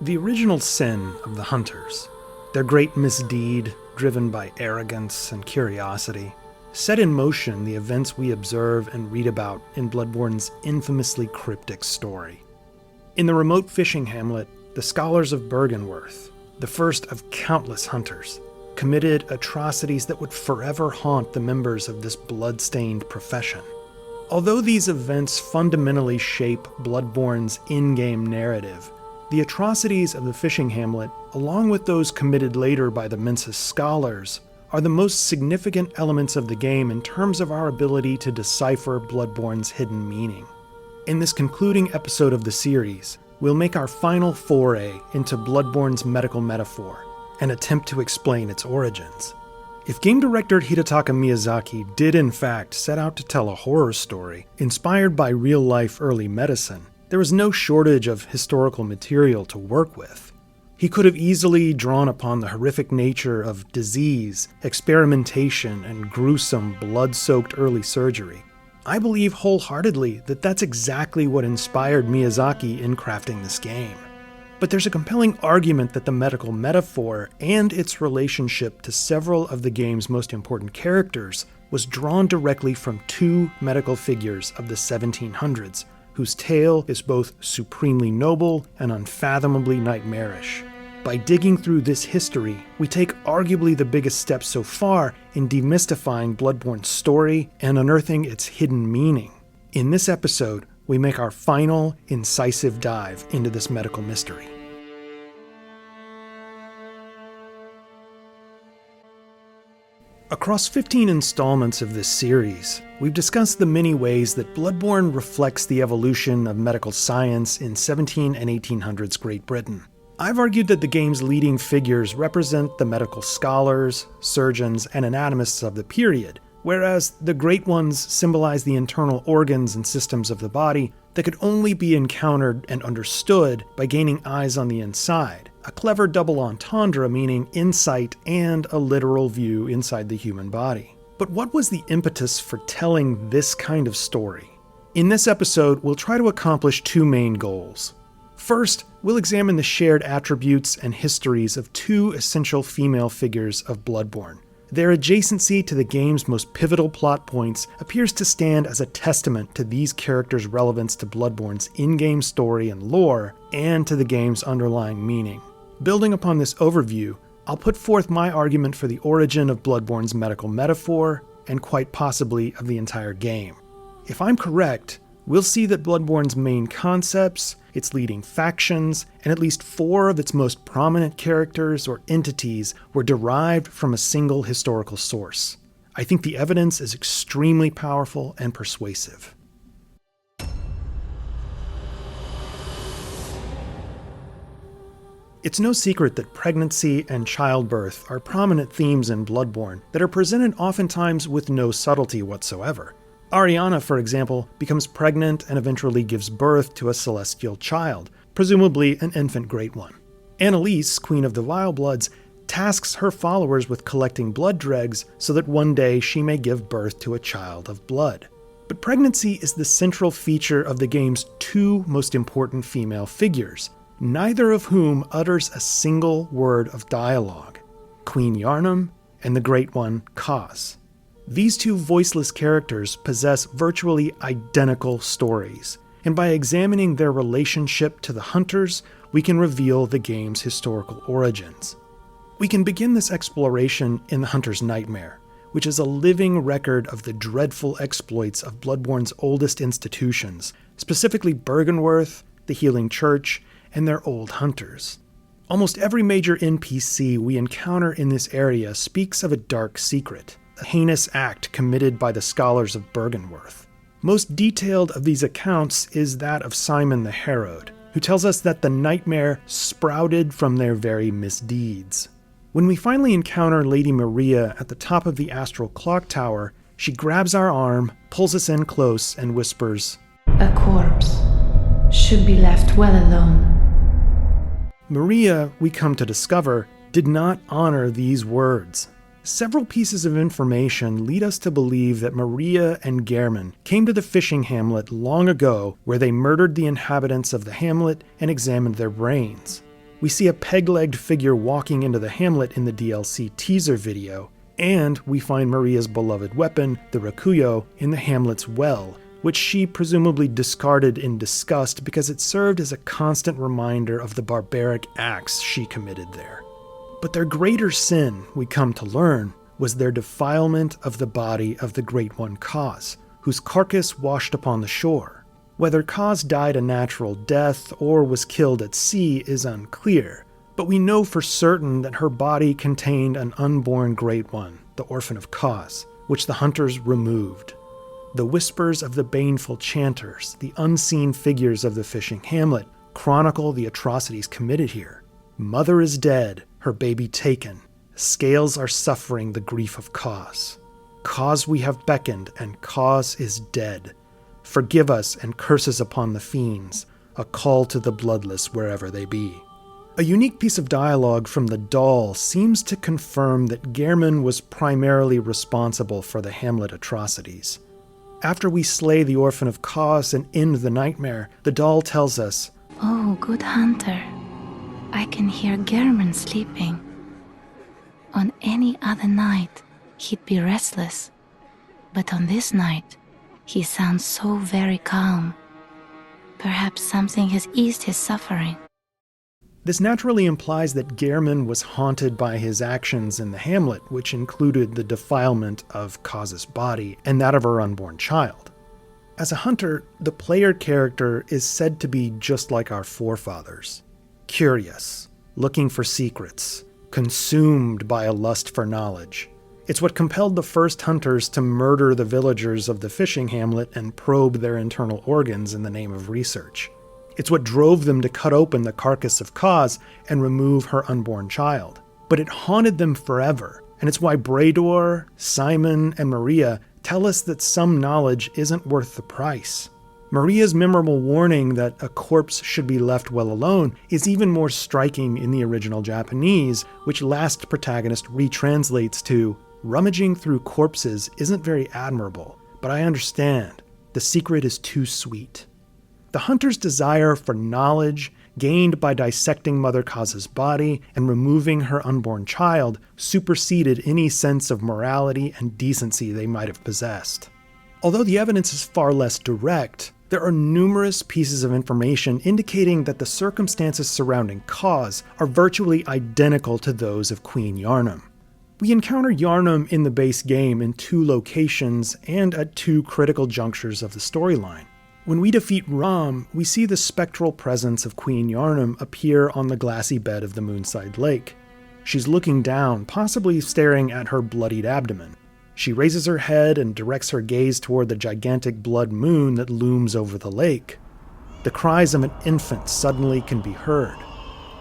The original sin of the hunters, their great misdeed driven by arrogance and curiosity, set in motion the events we observe and read about in Bloodborne's infamously cryptic story. In the remote fishing hamlet, the scholars of Byrgenwerth, the first of countless hunters, committed atrocities that would forever haunt the members of this blood-stained profession. Although these events fundamentally shape Bloodborne's in-game narrative, the atrocities of the fishing hamlet, along with those committed later by the Mensis scholars, are the most significant elements of the game in terms of our ability to decipher Bloodborne's hidden meaning. In this concluding episode of the series, we'll make our final foray into Bloodborne's medical metaphor and attempt to explain its origins. If game director Hidetaka Miyazaki did in fact set out to tell a horror story inspired by real-life early medicine, there was no shortage of historical material to work with. He could have easily drawn upon the horrific nature of disease, experimentation, and gruesome, blood-soaked early surgery. I believe wholeheartedly that that's exactly what inspired Miyazaki in crafting this game. But there's a compelling argument that the medical metaphor and its relationship to several of the game's most important characters was drawn directly from two medical figures of the 1700s, whose tale is both supremely noble and unfathomably nightmarish. By digging through this history, we take arguably the biggest step so far in demystifying Bloodborne's story and unearthing its hidden meaning. In this episode, we make our final, incisive dive into this medical mystery. Across 15 installments of this series, we've discussed the many ways that Bloodborne reflects the evolution of medical science in 17 and 1800s Great Britain. I've argued that the game's leading figures represent the medical scholars, surgeons, and anatomists of the period, whereas the Great Ones symbolize the internal organs and systems of the body that could only be encountered and understood by gaining eyes on the inside. A clever double entendre meaning insight and a literal view inside the human body. But what was the impetus for telling this kind of story? In this episode, we'll try to accomplish two main goals. First, we'll examine the shared attributes and histories of two essential female figures of Bloodborne. Their adjacency to the game's most pivotal plot points appears to stand as a testament to these characters' relevance to Bloodborne's in-game story and lore, and to the game's underlying meaning. Building upon this overview, I'll put forth my argument for the origin of Bloodborne's medical metaphor, and quite possibly of the entire game. If I'm correct, we'll see that Bloodborne's main concepts, its leading factions, and at least 4 of its most prominent characters or entities were derived from a single historical source. I think the evidence is extremely powerful and persuasive. It's no secret that pregnancy and childbirth are prominent themes in Bloodborne that are presented oftentimes with no subtlety whatsoever. Ariana, for example, becomes pregnant and eventually gives birth to a celestial child, presumably an infant Great One. Annalise, Queen of the Vile Bloods, tasks her followers with collecting blood dregs so that one day she may give birth to a child of blood. But pregnancy is the central feature of the game's 2 most important female figures, neither of whom utters a single word of dialogue: Queen Yharnam and the Great One, Kos. These 2 voiceless characters possess virtually identical stories, and by examining their relationship to the hunters, we can reveal the game's historical origins. We can begin this exploration in the Hunter's Nightmare, which is a living record of the dreadful exploits of Bloodborne's oldest institutions, specifically Byrgenwerth, the Healing Church, and their old hunters. Almost every major NPC we encounter in this area speaks of a dark secret, a heinous act committed by the scholars of Byrgenwerth. Most detailed of these accounts is that of Simon the Harrowed, who tells us that the nightmare sprouted from their very misdeeds. When we finally encounter Lady Maria at the top of the Astral Clock Tower, she grabs our arm, pulls us in close, and whispers, "A corpse should be left well alone." Maria, we come to discover, did not honor these words. Several pieces of information lead us to believe that Maria and Gehrman came to the fishing hamlet long ago, where they murdered the inhabitants of the hamlet and examined their brains. We see a peg-legged figure walking into the hamlet in the DLC teaser video, and we find Maria's beloved weapon, the rakuyo, in the hamlet's well, which she presumably discarded in disgust because it served as a constant reminder of the barbaric acts she committed there. But their greater sin, we come to learn, was their defilement of the body of the Great One Kos, whose carcass washed upon the shore. Whether Kos died a natural death or was killed at sea is unclear, but we know for certain that her body contained an unborn Great One, the Orphan of Kos, which the hunters removed. The whispers of the baneful chanters, the unseen figures of the fishing hamlet, chronicle the atrocities committed here. Mother is dead, her baby taken. Scales are suffering the grief of Kos. Kos we have beckoned, and Kos is dead. Forgive us and curses upon the fiends, a call to the bloodless wherever they be. A unique piece of dialogue from the doll seems to confirm that Gehrman was primarily responsible for the hamlet atrocities. After we slay the Orphan of Kos and end the nightmare, the doll tells us, "Oh, good hunter, I can hear Gehrman sleeping. On any other night, he'd be restless. But on this night, he sounds so very calm. Perhaps something has eased his suffering." This naturally implies that Gehrman was haunted by his actions in the hamlet, which included the defilement of Kos's body and that of her unborn child. As a hunter, the player character is said to be just like our forefathers. Curious, looking for secrets, consumed by a lust for knowledge. It's what compelled the first hunters to murder the villagers of the fishing hamlet and probe their internal organs in the name of research. It's what drove them to cut open the carcass of Kos and remove her unborn child. But it haunted them forever, and it's why Brador, Simon, and Maria tell us that some knowledge isn't worth the price. Maria's memorable warning that a corpse should be left well alone is even more striking in the original Japanese, which last protagonist retranslates to, "Rummaging through corpses isn't very admirable, but I understand. The secret is too sweet." The hunter's desire for knowledge, gained by dissecting Mother Kos's body and removing her unborn child, superseded any sense of morality and decency they might have possessed. Although the evidence is far less direct, there are numerous pieces of information indicating that the circumstances surrounding Kos are virtually identical to those of Queen Yharnam. We encounter Yharnam in the base game in 2 locations and at 2 critical junctures of the storyline. When we defeat Ram, we see the spectral presence of Queen Yharnam appear on the glassy bed of the Moonside Lake. She's looking down, possibly staring at her bloodied abdomen. She raises her head and directs her gaze toward the gigantic blood moon that looms over the lake. The cries of an infant suddenly can be heard.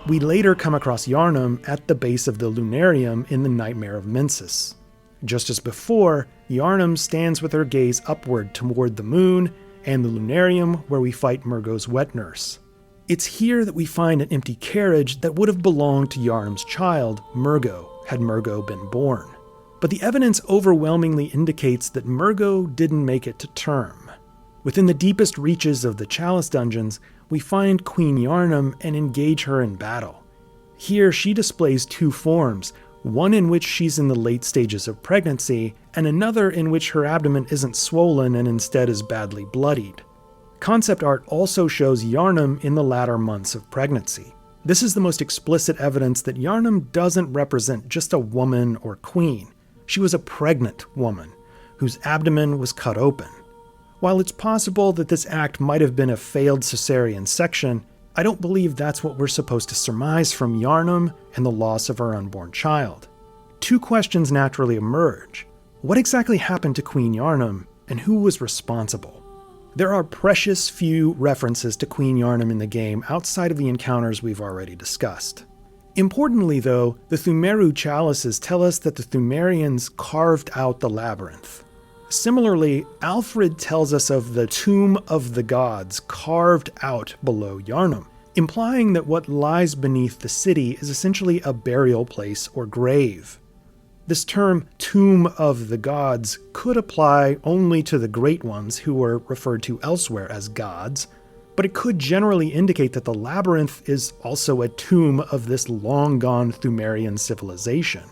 We later come across Yharnam at the base of the lunarium in the Nightmare of Mensis. Just as before, Yharnam stands with her gaze upward toward the moon and the lunarium where we fight Murgo's wet nurse. It's here that we find an empty carriage that would have belonged to Yharnam's child, Murgo, had Murgo been born. But the evidence overwhelmingly indicates that Murgo didn't make it to term. Within the deepest reaches of the Chalice dungeons, we find Queen Yharnam and engage her in battle. Here she displays 2 forms, one in which she's in the late stages of pregnancy, and another in which her abdomen isn't swollen and instead is badly bloodied. Concept art also shows Yharnam in the latter months of pregnancy. This is the most explicit evidence that Yharnam doesn't represent just a woman or queen. She was a pregnant woman, whose abdomen was cut open. While it's possible that this act might have been a failed cesarean section, I don't believe that's what we're supposed to surmise from Yharnam and the loss of her unborn child. 2 questions naturally emerge. What exactly happened to Queen Yharnam, and who was responsible? There are precious few references to Queen Yharnam in the game outside of the encounters we've already discussed. Importantly, though, the Thumeru chalices tell us that the Thumerians carved out the labyrinth. Similarly, Alfred tells us of the Tomb of the Gods carved out below Yharnam, implying that what lies beneath the city is essentially a burial place or grave. This term, Tomb of the Gods, could apply only to the Great Ones who were referred to elsewhere as gods, but it could generally indicate that the labyrinth is also a tomb of this long-gone Pthumerian civilization.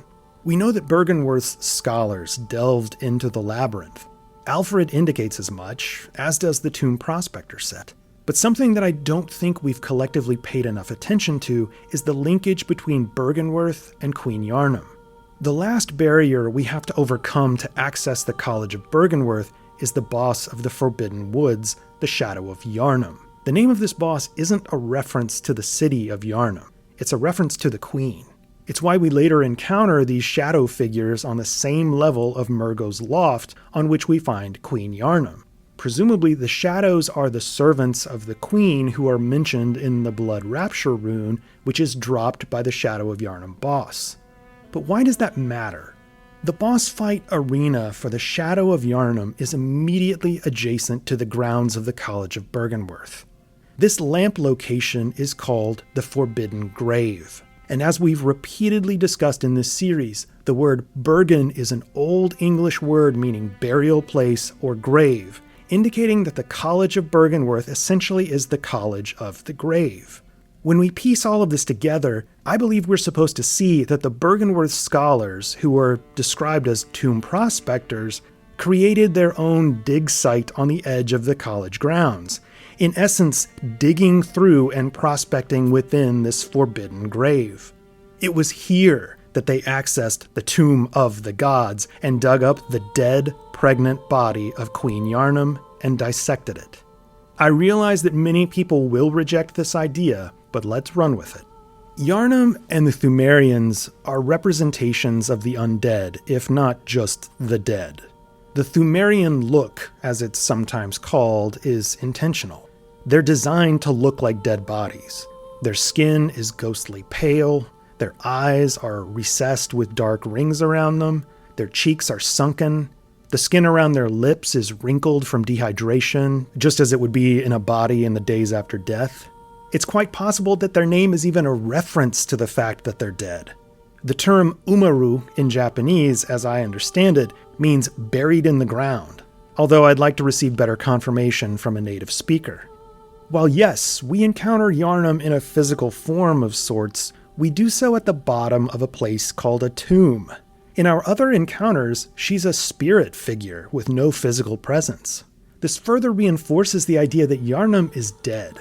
We know that Byrgenwerth's scholars delved into the labyrinth. Alfred indicates as much, as does the Tomb Prospector set. But something that I don't think we've collectively paid enough attention to is the linkage between Byrgenwerth and Queen Yharnam. The last barrier we have to overcome to access the College of Byrgenwerth is the boss of the Forbidden Woods, the Shadow of Yharnam. The name of this boss isn't a reference to the city of Yharnam. It's a reference to the queen. It's why we later encounter these shadow figures on the same level of Murgo's loft on which we find Queen Yharnam. Presumably, the shadows are the servants of the queen who are mentioned in the Blood Rapture rune, which is dropped by the Shadow of Yharnam boss. But why does that matter? The boss fight arena for the Shadow of Yharnam is immediately adjacent to the grounds of the College of Byrgenwerth. This lamp location is called the Forbidden Grave. And as we've repeatedly discussed in this series, the word Bergen is an Old English word meaning burial place or grave, indicating that the College of Byrgenwerth essentially is the College of the Grave. When we piece all of this together, I believe we're supposed to see that the Byrgenwerth scholars, who are described as tomb prospectors, created their own dig site on the edge of the college grounds, in essence digging through and prospecting within this forbidden grave. It was here that they accessed the tomb of the gods and dug up the dead, pregnant body of Queen Yharnam and dissected it. I realize that many people will reject this idea, but let's run with it. Yharnam and the Pthumerians are representations of the undead, if not just the dead. The Pthumerian look, as it's sometimes called, is intentional. They're designed to look like dead bodies. Their skin is ghostly pale, their eyes are recessed with dark rings around them, their cheeks are sunken, the skin around their lips is wrinkled from dehydration, just as it would be in a body in the days after death. It's quite possible that their name is even a reference to the fact that they're dead. The term umaru in Japanese, as I understand it, means buried in the ground, although I'd like to receive better confirmation from a native speaker. While yes, we encounter Yharnam in a physical form of sorts, we do so at the bottom of a place called a tomb. In our other encounters, she's a spirit figure with no physical presence. This further reinforces the idea that Yharnam is dead.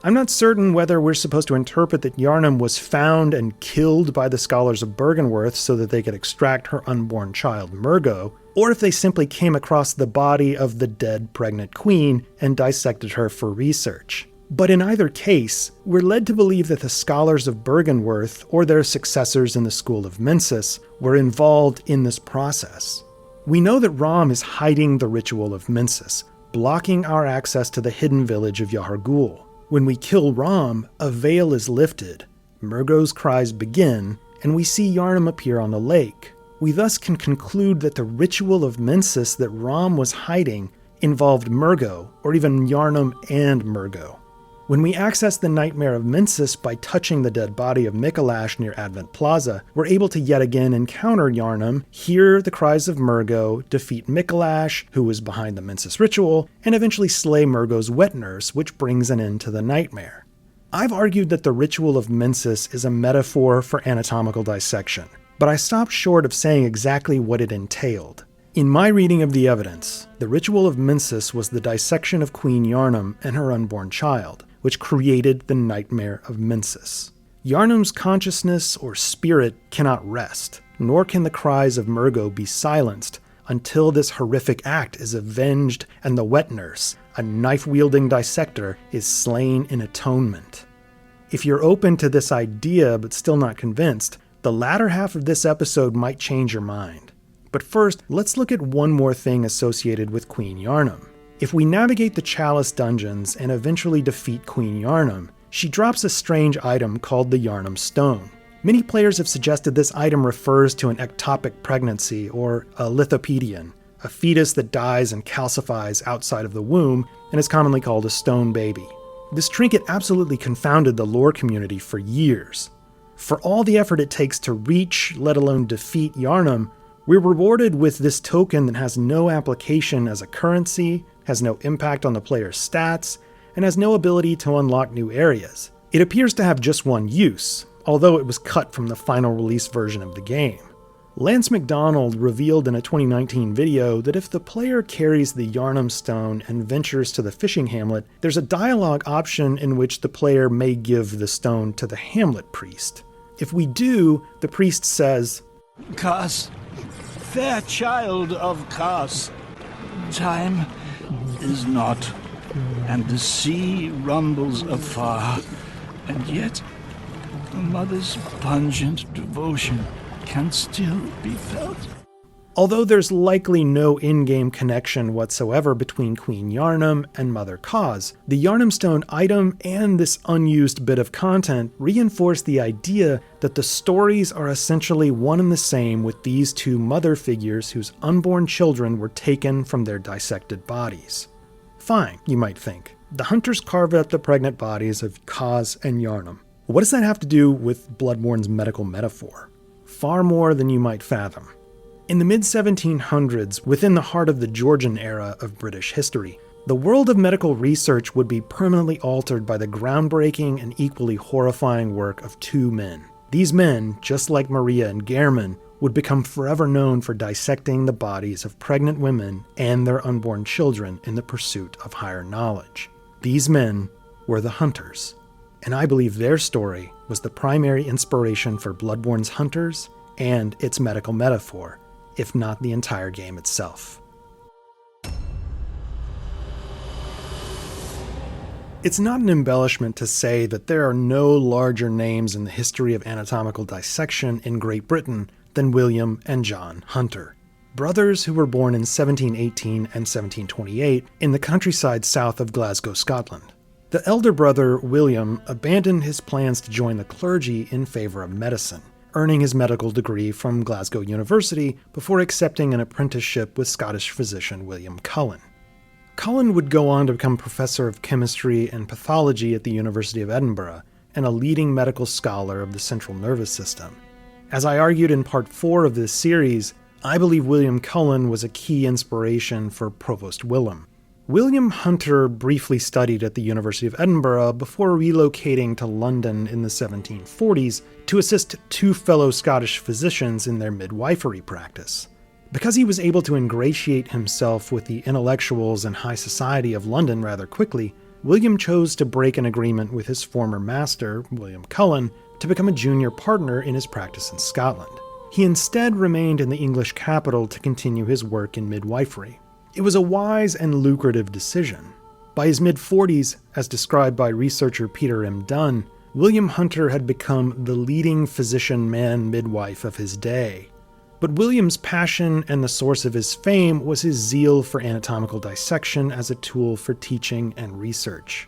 I'm not certain whether we're supposed to interpret that Yharnam was found and killed by the scholars of Byrgenwerth so that they could extract her unborn child Murgo, or if they simply came across the body of the dead pregnant queen and dissected her for research. But in either case, we're led to believe that the scholars of Byrgenwerth, or their successors in the school of Mensis, were involved in this process. We know that Rom is hiding the ritual of Mensis, blocking our access to the hidden village of Yahar'gul. When we kill Rom, a veil is lifted, Murgo's cries begin, and we see Yharnam appear on the lake. We thus can conclude that the ritual of Mensis that Rom was hiding involved Murgo, or even Yharnam and Murgo. When we access the nightmare of Mensis by touching the dead body of Mikolash near Advent Plaza, we're able to yet again encounter Yharnam, hear the cries of Murgo, defeat Mikolash, who was behind the Mensis ritual, and eventually slay Murgo's wet nurse, which brings an end to the nightmare. I've argued that the ritual of Mensis is a metaphor for anatomical dissection, but I stopped short of saying exactly what it entailed. In my reading of the evidence, the ritual of Mensis was the dissection of Queen Yharnam and her unborn child, which created the nightmare of Mensis. Yharnam's consciousness or spirit cannot rest, nor can the cries of Murgo be silenced until this horrific act is avenged and the wet nurse, a knife-wielding dissector, is slain in atonement. If you're open to this idea but still not convinced, the latter half of this episode might change your mind. But first, let's look at one more thing associated with Queen Yharnam. If we navigate the Chalice dungeons and eventually defeat Queen Yharnam, she drops a strange item called the Yharnam Stone. Many players have suggested this item refers to an ectopic pregnancy, or a lithopedion, a fetus that dies and calcifies outside of the womb and is commonly called a stone baby. This trinket absolutely confounded the lore community for years. For all the effort it takes to reach, let alone defeat Yharnam, we're rewarded with this token that has no application as a currency, has no impact on the player's stats, and has no ability to unlock new areas. It appears to have just one use, although it was cut from the final release version of the game. Lance McDonald revealed in a 2019 video that if the player carries the Yharnam stone and ventures to the fishing hamlet, there's a dialogue option in which the player may give the stone to the hamlet priest. If we do, the priest says, Kos, fair child of Kos, time is not, and the sea rumbles afar, and yet the mother's pungent devotion can still be felt. Although there's likely no in-game connection whatsoever between Queen Yharnam and Mother Kos, the Yharnam Stone item and this unused bit of content reinforce the idea that the stories are essentially one and the same with these two mother figures whose unborn children were taken from their dissected bodies. Fine, you might think. The hunters carved up the pregnant bodies of Kos and Yharnam. What does that have to do with Bloodborne's medical metaphor? Far more than you might fathom. In the mid-1700s, within the heart of the Georgian era of British history, the world of medical research would be permanently altered by the groundbreaking and equally horrifying work of two men. These men, just like Maria and Gehrman, would become forever known for dissecting the bodies of pregnant women and their unborn children in the pursuit of higher knowledge. These men were the Hunters, and I believe their story was the primary inspiration for Bloodborne's Hunters and its medical metaphor, if not the entire game itself. It's not an embellishment to say that there are no larger names in the history of anatomical dissection in Great Britain than William and John Hunter, brothers who were born in 1718 and 1728 in the countryside south of Glasgow, Scotland. The elder brother, William, abandoned his plans to join the clergy in favor of medicine, earning his medical degree from Glasgow University before accepting an apprenticeship with Scottish physician William Cullen. Cullen would go on to become professor of chemistry and pathology at the University of Edinburgh and a leading medical scholar of the central nervous system. As I argued in part 4 of this series, I believe William Cullen was a key inspiration for Provost Willem. William Hunter briefly studied at the University of Edinburgh before relocating to London in the 1740s to assist two fellow Scottish physicians in their midwifery practice. Because he was able to ingratiate himself with the intellectuals and high society of London rather quickly, William chose to break an agreement with his former master, William Cullen, to become a junior partner in his practice in Scotland. He instead remained in the English capital to continue his work in midwifery. It was a wise and lucrative decision. By his mid-40s, as described by researcher Peter M. Dunn, William Hunter had become the leading physician-man-midwife of his day. But William's passion and the source of his fame was his zeal for anatomical dissection as a tool for teaching and research.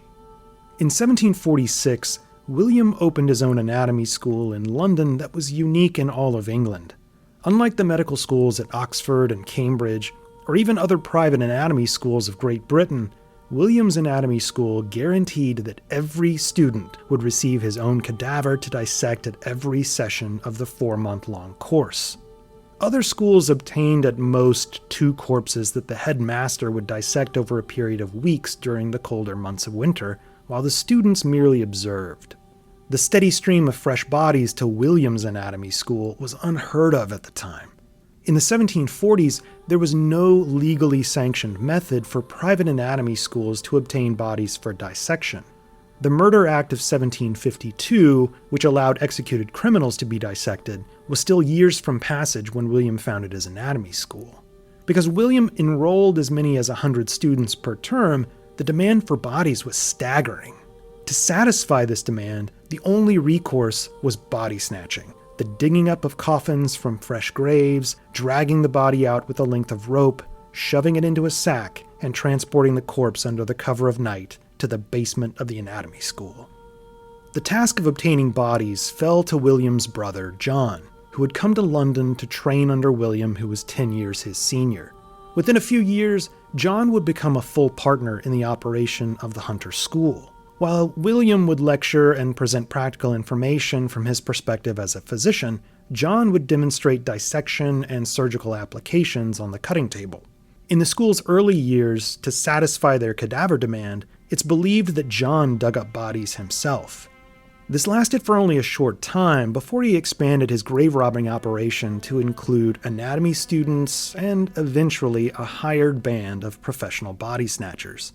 In 1746, William opened his own anatomy school in London that was unique in all of England. Unlike the medical schools at Oxford and Cambridge, or even other private anatomy schools of Great Britain, William's anatomy school guaranteed that every student would receive his own cadaver to dissect at every session of the 4-month-long course. Other schools obtained at most 2 corpses that the headmaster would dissect over a period of weeks during the colder months of winter, while the students merely observed. The steady stream of fresh bodies to William's anatomy school was unheard of at the time. In the 1740s, there was no legally sanctioned method for private anatomy schools to obtain bodies for dissection. The Murder Act of 1752, which allowed executed criminals to be dissected, was still years from passage when William founded his anatomy school. Because William enrolled as many as 100 students per term, the demand for bodies was staggering. To satisfy this demand, the only recourse was body snatching, the digging up of coffins from fresh graves, dragging the body out with a length of rope, shoving it into a sack, and transporting the corpse under the cover of night to the basement of the anatomy school. The task of obtaining bodies fell to William's brother, John, who had come to London to train under William, who was 10 years his senior. Within a few years, John would become a full partner in the operation of the Hunter School. While William would lecture and present practical information from his perspective as a physician, John would demonstrate dissection and surgical applications on the cutting table. In the school's early years, to satisfy their cadaver demand, It's believed that John dug up bodies himself. This lasted for only a short time before he expanded his grave-robbing operation to include anatomy students and eventually a hired band of professional body snatchers.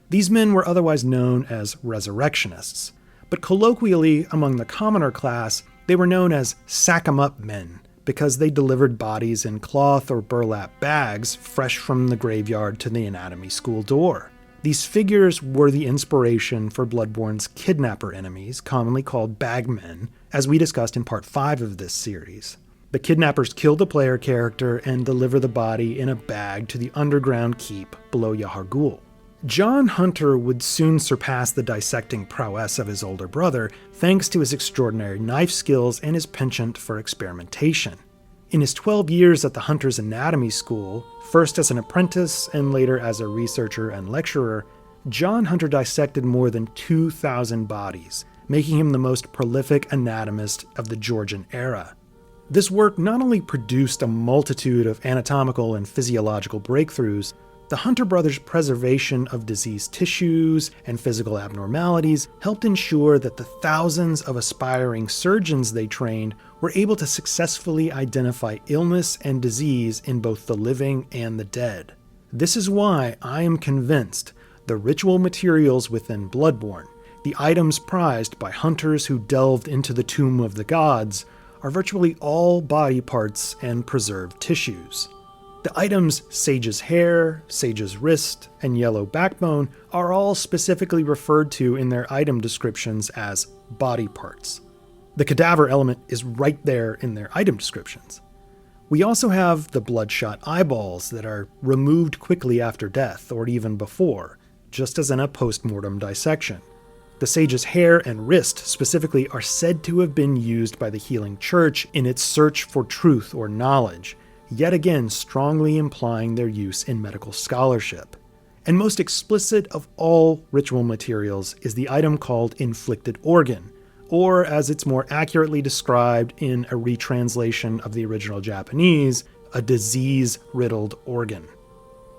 These men were otherwise known as resurrectionists, but colloquially among the commoner class, they were known as sack-em-up men because they delivered bodies in cloth or burlap bags fresh from the graveyard to the anatomy school door. These figures were the inspiration for Bloodborne's kidnapper enemies, commonly called bagmen, as we discussed in part 5 of this series. The kidnappers kill the player character and deliver the body in a bag to the underground keep below Yahar'gul. John Hunter would soon surpass the dissecting prowess of his older brother, thanks to his extraordinary knife skills and his penchant for experimentation. In his 12 years at the Hunter's Anatomy School, first as an apprentice and later as a researcher and lecturer, John Hunter dissected more than 2,000 bodies, making him the most prolific anatomist of the Georgian era. This work not only produced a multitude of anatomical and physiological breakthroughs, the Hunter brothers' preservation of diseased tissues and physical abnormalities helped ensure that the thousands of aspiring surgeons they trained were able to successfully identify illness and disease in both the living and the dead. This is why I am convinced the ritual materials within Bloodborne, the items prized by hunters who delved into the tomb of the gods, are virtually all body parts and preserved tissues. The items Sage's hair, Sage's wrist, and yellow backbone are all specifically referred to in their item descriptions as body parts. The cadaver element is right there in their item descriptions. We also have the bloodshot eyeballs that are removed quickly after death or even before, just as in a post-mortem dissection. The Sage's hair and wrist specifically are said to have been used by the Healing Church in its search for truth or knowledge, yet again strongly implying their use in medical scholarship. And most explicit of all ritual materials is the item called inflicted organ, or as it's more accurately described in a retranslation of the original Japanese, a disease-riddled organ.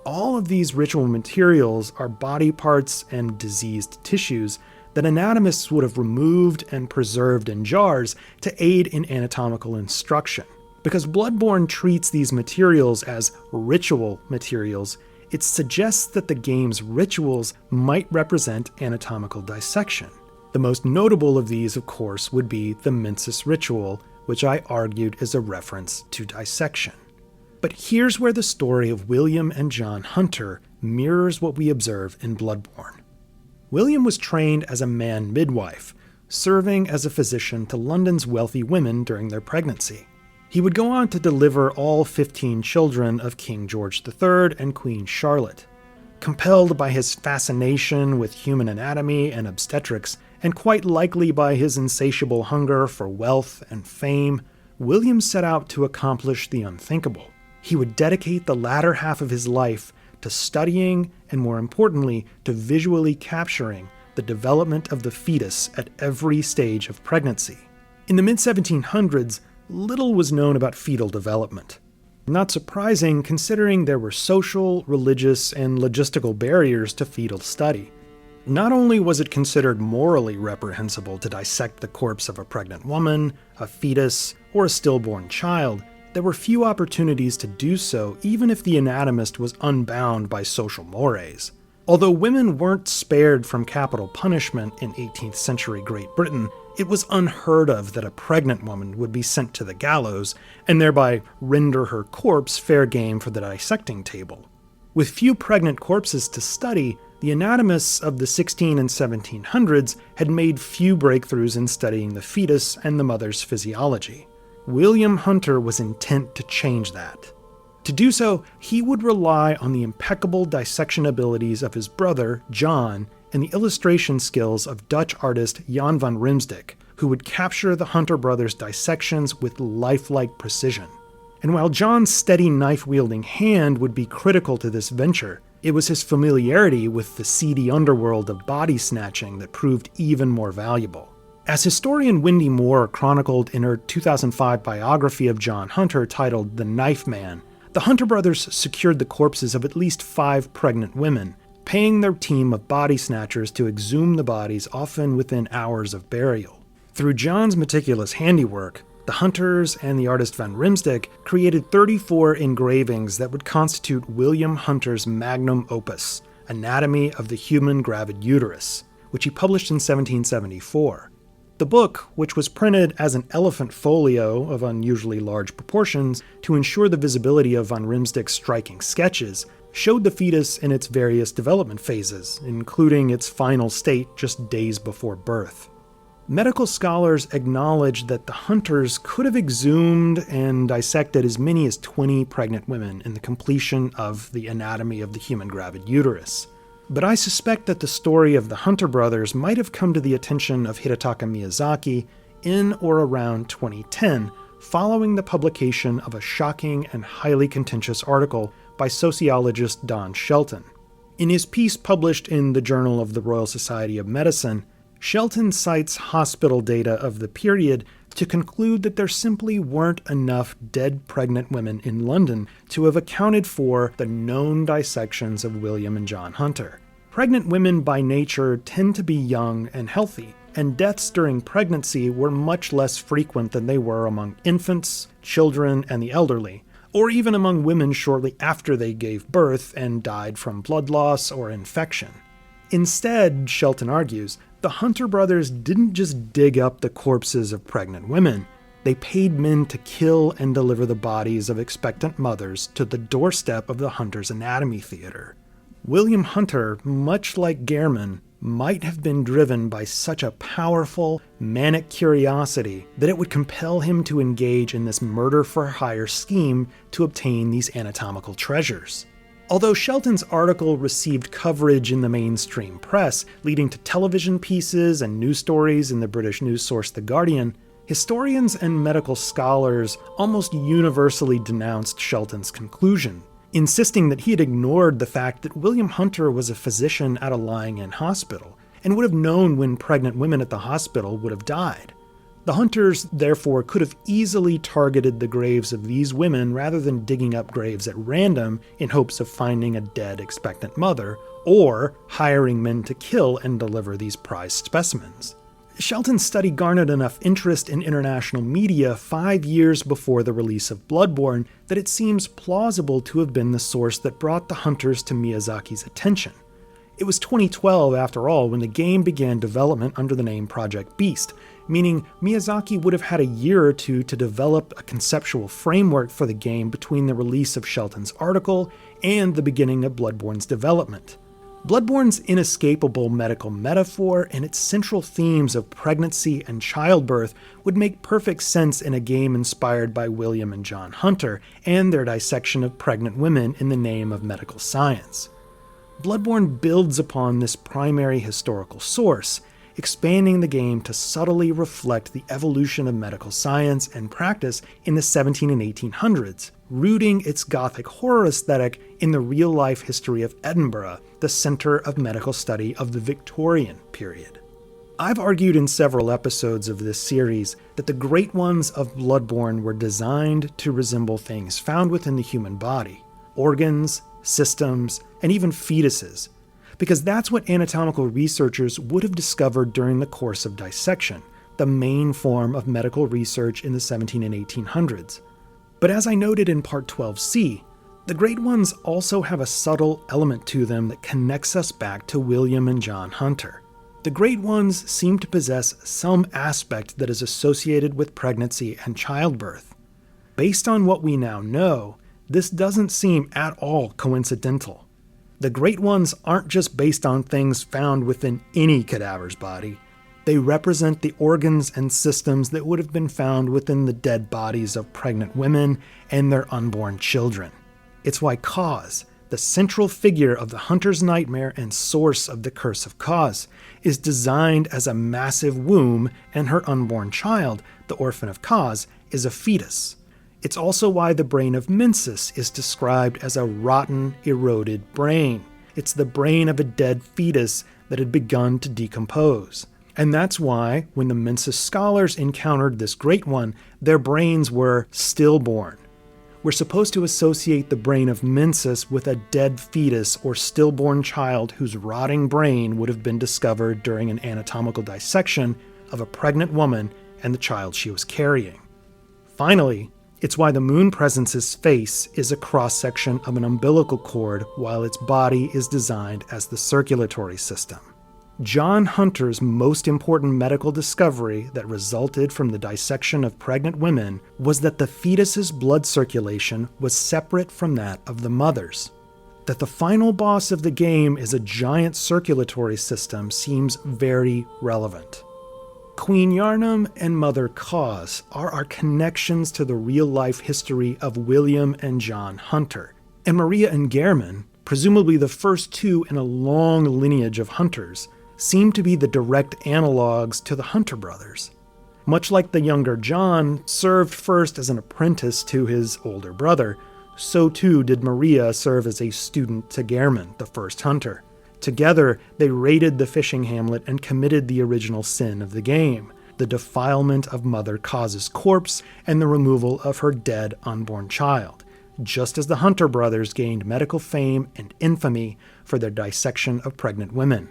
All of these ritual materials are body parts and diseased tissues that anatomists would have removed and preserved in jars to aid in anatomical instruction. Because Bloodborne treats these materials as ritual materials, it suggests that the game's rituals might represent anatomical dissection. The most notable of these, of course, would be the Mensis ritual, which I argued is a reference to dissection. But here's where the story of William and John Hunter mirrors what we observe in Bloodborne. William was trained as a man midwife, serving as a physician to London's wealthy women during their pregnancy. He would go on to deliver all 15 children of King George III and Queen Charlotte. Compelled by his fascination with human anatomy and obstetrics, and quite likely by his insatiable hunger for wealth and fame, William set out to accomplish the unthinkable. He would dedicate the latter half of his life to studying and, more importantly, to visually capturing the development of the fetus at every stage of pregnancy. In the mid-1700s, little was known about fetal development. Not surprising, considering there were social, religious, and logistical barriers to fetal study. Not only was it considered morally reprehensible to dissect the corpse of a pregnant woman, a fetus, or a stillborn child, there were few opportunities to do so even if the anatomist was unbound by social mores. Although women weren't spared from capital punishment in 18th century Great Britain, it was unheard of that a pregnant woman would be sent to the gallows and thereby render her corpse fair game for the dissecting table. With few pregnant corpses to study, the anatomists of the 16 and 1700s had made few breakthroughs in studying the fetus and the mother's physiology. William Hunter was intent to change that. To do so, he would rely on the impeccable dissection abilities of his brother, John, and the illustration skills of Dutch artist Jan van Rimsdijk, who would capture the Hunter brothers' dissections with lifelike precision. And while John's steady knife-wielding hand would be critical to this venture, it was his familiarity with the seedy underworld of body snatching that proved even more valuable. As historian Wendy Moore chronicled in her 2005 biography of John Hunter titled The Knife Man, the Hunter brothers secured the corpses of at least 5 pregnant women, paying their team of body snatchers to exhume the bodies, often within hours of burial. Through John's meticulous handiwork, the hunters and the artist Van Riemsdyk created 34 engravings that would constitute William Hunter's magnum opus, Anatomy of the Human Gravid Uterus, which he published in 1774. The book, which was printed as an elephant folio of unusually large proportions to ensure the visibility of Van Riemsdyk's striking sketches, showed the fetus in its various development phases, including its final state just days before birth. Medical scholars acknowledge that the hunters could have exhumed and dissected as many as 20 pregnant women in the completion of the Anatomy of the Human Gravid Uterus. But I suspect that the story of the Hunter brothers might have come to the attention of Hidetaka Miyazaki in or around 2010, following the publication of a shocking and highly contentious article by sociologist Don Shelton. In his piece published in the Journal of the Royal Society of Medicine, Shelton cites hospital data of the period to conclude that there simply weren't enough dead pregnant women in London to have accounted for the known dissections of William and John Hunter. Pregnant women by nature tend to be young and healthy, and deaths during pregnancy were much less frequent than they were among infants, children, and the elderly, or even among women shortly after they gave birth and died from blood loss or infection. Instead, Shelton argues, the Hunter brothers didn't just dig up the corpses of pregnant women, they paid men to kill and deliver the bodies of expectant mothers to the doorstep of the Hunter's Anatomy Theater. William Hunter, much like Gehrman, might have been driven by such a powerful, manic curiosity that it would compel him to engage in this murder-for-hire scheme to obtain these anatomical treasures. Although Shelton's article received coverage in the mainstream press, leading to television pieces and news stories in the British news source The Guardian, historians and medical scholars almost universally denounced Shelton's conclusion, insisting that he had ignored the fact that William Hunter was a physician at a lying-in hospital, and would have known when pregnant women at the hospital would have died. The Hunters, therefore, could have easily targeted the graves of these women rather than digging up graves at random in hopes of finding a dead expectant mother, or hiring men to kill and deliver these prized specimens. Shelton's study garnered enough interest in international media 5 years before the release of Bloodborne that it seems plausible to have been the source that brought the Hunters to Miyazaki's attention. It was 2012, after all, when the game began development under the name Project Beast, meaning Miyazaki would have had a year or two to develop a conceptual framework for the game between the release of Shelton's article and the beginning of Bloodborne's development. Bloodborne's inescapable medical metaphor and its central themes of pregnancy and childbirth would make perfect sense in a game inspired by William and John Hunter and their dissection of pregnant women in the name of medical science. Bloodborne builds upon this primary historical source, expanding the game to subtly reflect the evolution of medical science and practice in the 17 and 1800s, rooting its gothic horror aesthetic in the real-life history of Edinburgh, the center of medical study of the Victorian period. I've argued in several episodes of this series that the Great Ones of Bloodborne were designed to resemble things found within the human body, organs, systems, and even fetuses, because that's what anatomical researchers would have discovered during the course of dissection, the main form of medical research in the 17 and 1800s. But as I noted in Part 12c, the Great Ones also have a subtle element to them that connects us back to William and John Hunter. The Great Ones seem to possess some aspect that is associated with pregnancy and childbirth. Based on what we now know, this doesn't seem at all coincidental. The Great Ones aren't just based on things found within any cadaver's body. They represent the organs and systems that would have been found within the dead bodies of pregnant women and their unborn children. It's why Kos, the central figure of the hunter's nightmare and source of the Curse of Kos, is designed as a massive womb, and her unborn child, the Orphan of Kos, is a fetus. It's also why the brain of Mensis is described as a rotten, eroded brain. It's the brain of a dead fetus that had begun to decompose. And that's why, when the Mensis scholars encountered this Great One, their brains were stillborn. We're supposed to associate the brain of Mensis with a dead fetus or stillborn child whose rotting brain would have been discovered during an anatomical dissection of a pregnant woman and the child she was carrying. Finally, it's why the moon presence's face is a cross-section of an umbilical cord while its body is designed as the circulatory system. John Hunter's most important medical discovery that resulted from the dissection of pregnant women was that the fetus's blood circulation was separate from that of the mother's. That the final boss of the game is a giant circulatory system seems very relevant. Queen Yharnam and Mother Kos are our connections to the real-life history of William and John Hunter, and Maria and Gehrman, presumably the first two in a long lineage of Hunters, seem to be the direct analogs to the Hunter brothers. Much like the younger John served first as an apprentice to his older brother, so too did Maria serve as a student to Gehrman, the first Hunter. Together, they raided the fishing hamlet and committed the original sin of the game, the defilement of Mother Kos's corpse and the removal of her dead unborn child, just as the Hunter brothers gained medical fame and infamy for their dissection of pregnant women.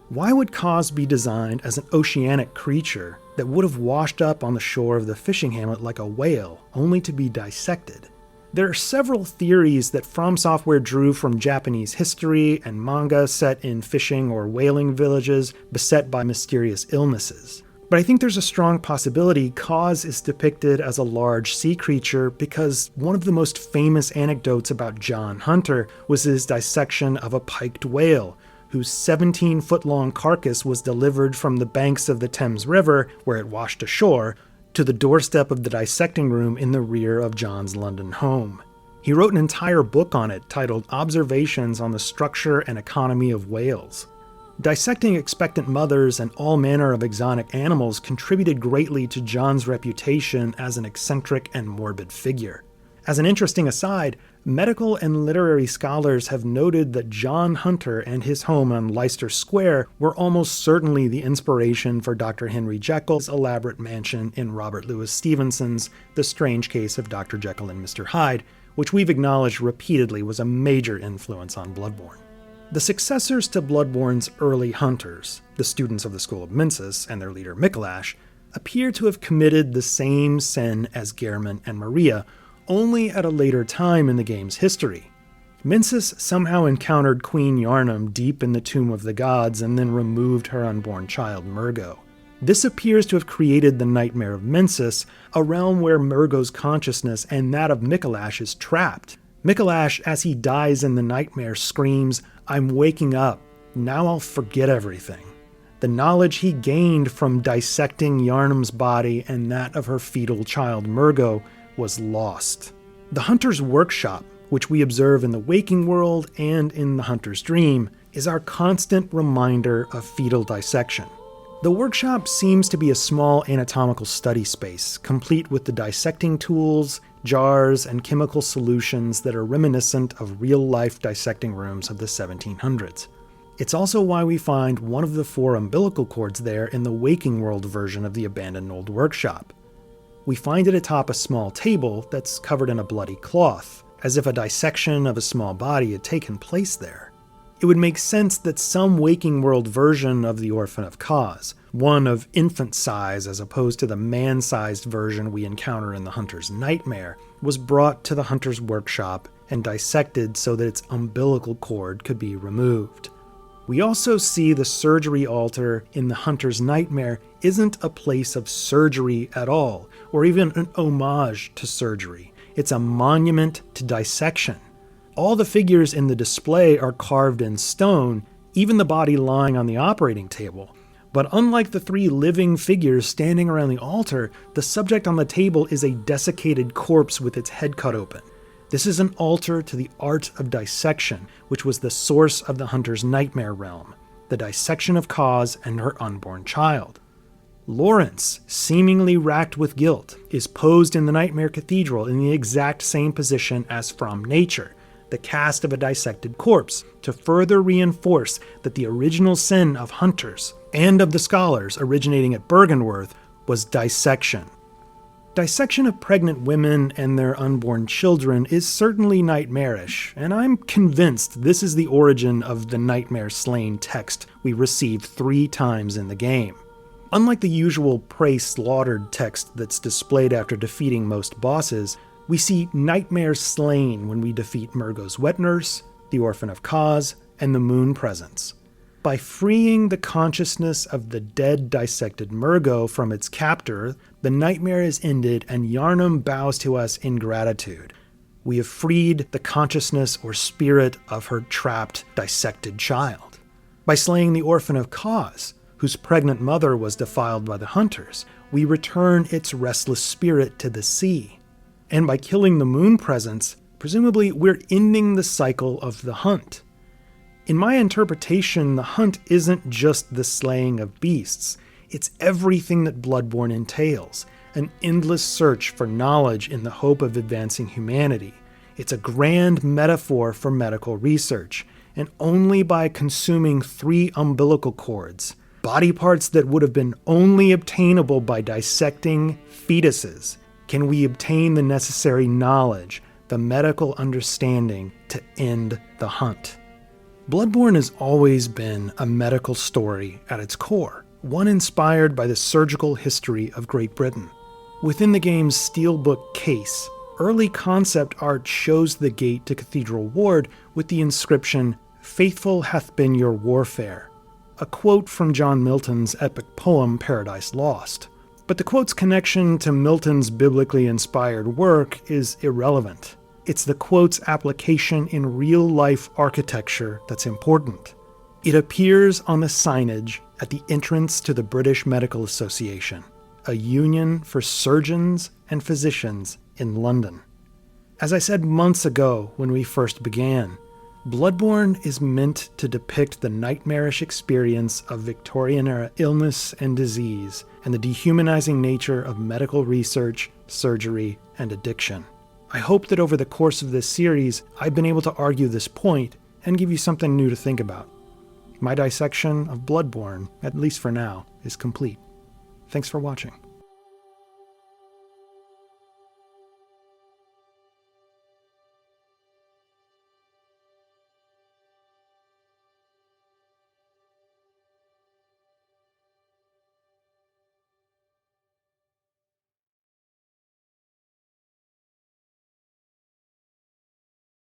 Why would Kos be designed as an oceanic creature that would have washed up on the shore of the fishing hamlet like a whale, only to be dissected? There are several theories that From Software drew from Japanese history and manga set in fishing or whaling villages beset by mysterious illnesses. But I think there's a strong possibility Kos is depicted as a large sea creature because one of the most famous anecdotes about John Hunter was his dissection of a piked whale, whose 17-foot-long carcass was delivered from the banks of the Thames River, where it washed ashore, to the doorstep of the dissecting room in the rear of John's London home. He wrote an entire book on it titled Observations on the Structure and Economy of Whales. Dissecting expectant mothers and all manner of exotic animals contributed greatly to John's reputation as an eccentric and morbid figure. As an interesting aside, medical and literary scholars have noted that John Hunter and his home on Leicester Square were almost certainly the inspiration for Dr. Henry Jekyll's elaborate mansion in Robert Louis Stevenson's The Strange Case of Dr. Jekyll and Mr. Hyde, which we've acknowledged repeatedly was a major influence on Bloodborne. The successors to Bloodborne's early Hunters, the students of the School of Mensis and their leader Micolash, appear to have committed the same sin as Gehrman and Maria, only at a later time in the game's history. Mensis somehow encountered Queen Yharnam deep in the Tomb of the Gods and then removed her unborn child Murgo. This appears to have created the Nightmare of Mensis, a realm where Murgo's consciousness and that of Micolash is trapped. Micolash, as he dies in the nightmare, screams, "I'm waking up. Now I'll forget everything." The knowledge he gained from dissecting Yharnam's body and that of her fetal child Murgo was lost. The Hunter's workshop, which we observe in the waking world and in the Hunter's dream, is our constant reminder of fetal dissection. The workshop seems to be a small anatomical study space, complete with the dissecting tools, jars, and chemical solutions that are reminiscent of real-life dissecting rooms of the 1700s. It's also why we find one of the 4 umbilical cords there in the waking world version of the abandoned old workshop. We find it atop a small table that's covered in a bloody cloth, as if a dissection of a small body had taken place there. It would make sense that some waking world version of the Orphan of Kos, one of infant size as opposed to the man-sized version we encounter in the Hunter's Nightmare, was brought to the Hunter's workshop and dissected so that its umbilical cord could be removed. We also see the surgery altar in the Hunter's Nightmare isn't a place of surgery at all, or even an homage to surgery. It's a monument to dissection. All the figures in the display are carved in stone, even the body lying on the operating table. But unlike the 3 living figures standing around the altar, the subject on the table is a desiccated corpse with its head cut open. This is an altar to the art of dissection, which was the source of the Hunter's Nightmare realm, the dissection of Kos and her unborn child. Lawrence, seemingly racked with guilt, is posed in the Nightmare Cathedral in the exact same position as from nature, the cast of a dissected corpse, to further reinforce that the original sin of Hunters, and of the scholars originating at Bergenworth, was dissection. Dissection of pregnant women and their unborn children is certainly nightmarish, and I'm convinced this is the origin of the nightmare slain text we received 3 times in the game. Unlike the usual prey slaughtered text that's displayed after defeating most bosses, we see nightmare slain when we defeat Murgo's wet nurse, the Orphan of Kos, and the Moon Presence. By freeing the consciousness of the dead dissected Murgo from its captor, the nightmare is ended and Yharnam bows to us in gratitude. We have freed the consciousness or spirit of her trapped, dissected child. By slaying the Orphan of Kos, whose pregnant mother was defiled by the hunters, we return its restless spirit to the sea. And by killing the Moon Presence, presumably we're ending the cycle of the hunt. In my interpretation, the hunt isn't just the slaying of beasts, it's everything that Bloodborne entails, an endless search for knowledge in the hope of advancing humanity. It's a grand metaphor for medical research, and only by consuming 3 umbilical cords, body parts that would have been only obtainable by dissecting fetuses, can we obtain the necessary knowledge, the medical understanding to end the hunt. Bloodborne has always been a medical story at its core, one inspired by the surgical history of Great Britain. Within the game's steelbook case, early concept art shows the gate to Cathedral Ward with the inscription, "Faithful hath been your warfare," a quote from John Milton's epic poem Paradise Lost. But the quote's connection to Milton's biblically inspired work is irrelevant. It's the quote's application in real-life architecture that's important. It appears on the signage at the entrance to the British Medical Association, a union for surgeons and physicians in London. As I said months ago when we first began, Bloodborne is meant to depict the nightmarish experience of Victorian-era illness and disease and the dehumanizing nature of medical research, surgery, and addiction. I hope that over the course of this series, I've been able to argue this point and give you something new to think about. My dissection of Bloodborne, at least for now, is complete. Thanks for watching.